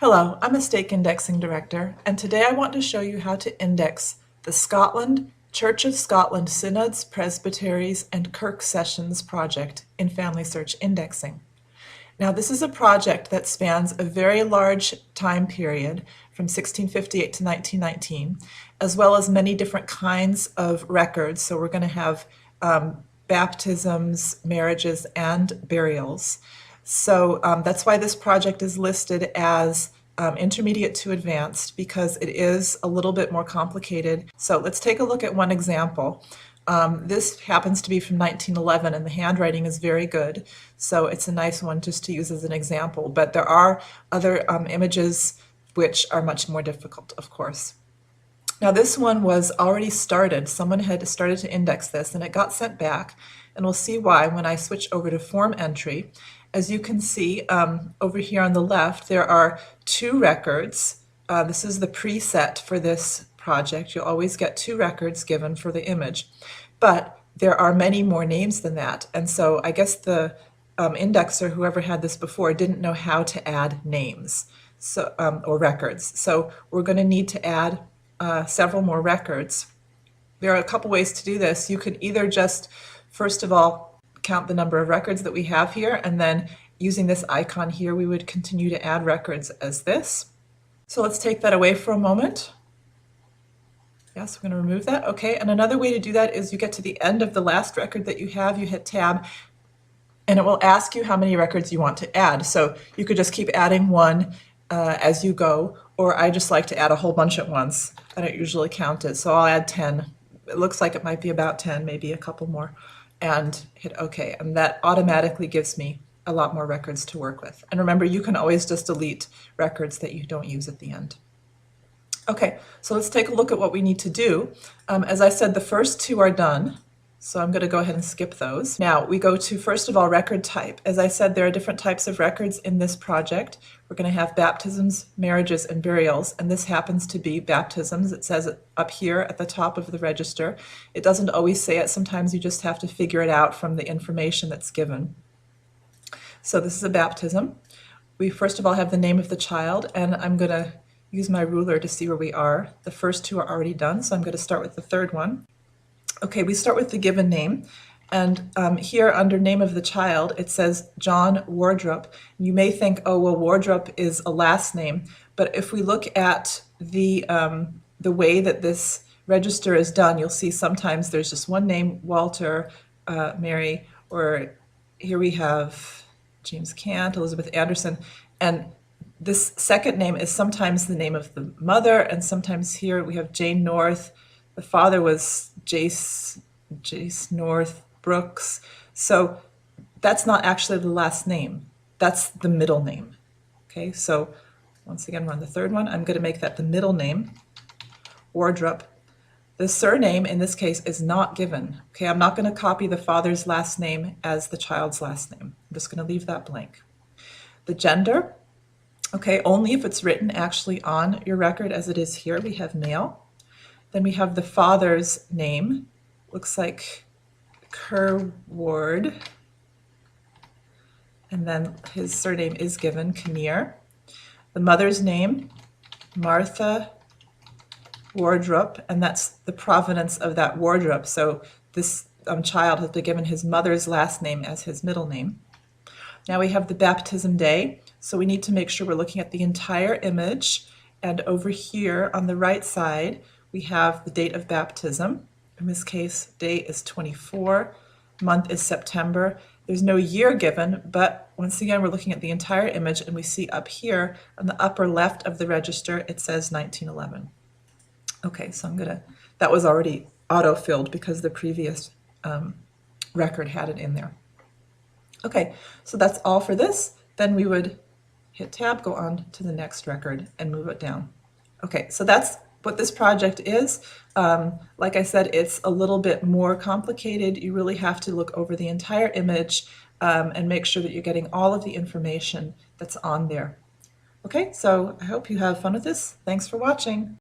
Hello, I'm a stake indexing director, and today I want to show you how to index the Church of Scotland Synods, Presbyteries and Kirk Sessions project in FamilySearch Indexing. Now, this is a project that spans a very large time period from 1658 to 1919, as well as many different kinds of records. So we're going to have baptisms, marriages, and burials. So that's why this project is listed as intermediate to advanced, because it is a little bit more complicated. So let's take a look at one example. This happens to be from 1911, and the handwriting is very good, so it's a nice one just to use as an example. But there are other images which are much more difficult, of course. Now, this one was already started. Someone had started to index this, and it got sent back, and we'll see why when I switch over to form entry. As you can see over here on the left, there are two records. This is the preset for this project. You'll always get two records given for the image, but there are many more names than that. And so I guess the indexer, whoever had this before, didn't know how to add names or records. So we're going to need to add several more records. There are a couple ways to do this. You could either just, first of all, count the number of records that we have here, and then using this icon here, we would continue to add records as this. So let's take that away for a moment. Yes, we're going to remove that. Okay, and another way to do that is you get to the end of the last record that you have, you hit tab, and it will ask you how many records you want to add. So you could just keep adding one as you go, or I just like to add a whole bunch at once. I don't usually count it, so I'll add 10. It looks like it might be about 10, maybe a couple more, and hit OK. And that automatically gives me a lot more records to work with. And remember, you can always just delete records that you don't use at the end. Okay, so let's take a look at what we need to do. As I said, the first two are done, so I'm going to go ahead and skip those. Now we go to, first of all, record type. As I said, there are different types of records in this project. We're going to have baptisms, marriages, and burials, and this happens to be baptisms. It says it up here at the top of the register. It doesn't always say it. Sometimes you just have to figure it out from the information that's given. So this is a baptism. We first of all have the name of the child, and I'm going to use my ruler to see where we are. The first two are already done, so I'm going to start with the third one. Okay, we start with the given name, and here under name of the child it says John Wardrop. You may think, oh well, Wardrop is a last name, but if we look at the way that this register is done, you'll see sometimes there's just one name, Walter, Mary, or here we have James Cant, Elizabeth Anderson, and this second name is sometimes the name of the mother, and sometimes here we have Jane North. The father was Jace North Brooks. So that's not actually the last name. That's the middle name. Okay, so once again, we're on the third one. I'm going to make that the middle name, Wardrop. The surname in this case is not given. Okay, I'm not going to copy the father's last name as the child's last name. I'm just going to leave that blank. The gender, okay, only if it's written actually on your record as it is here. We have male. Then we have the father's name, looks like Kerward, and then his surname is given, Kinnear. The mother's name, Martha Wardrop, and that's the provenance of that Wardrop. So this child has been given his mother's last name as his middle name. Now we have the baptism day, so we need to make sure we're looking at the entire image, and over here on the right side, we have the date of baptism. In this case, day is 24, month is September. There's no year given, but once again, we're looking at the entire image, and we see up here on the upper left of the register, it says 1911. Okay, so that was already auto-filled because the previous record had it in there. Okay, so that's all for this. Then we would hit tab, go on to the next record, and move it down. Okay, so that's what this project is. Like I said, it's a little bit more complicated. You really have to look over the entire image and make sure that you're getting all of the information that's on there. Okay, so I hope you have fun with this. Thanks for watching.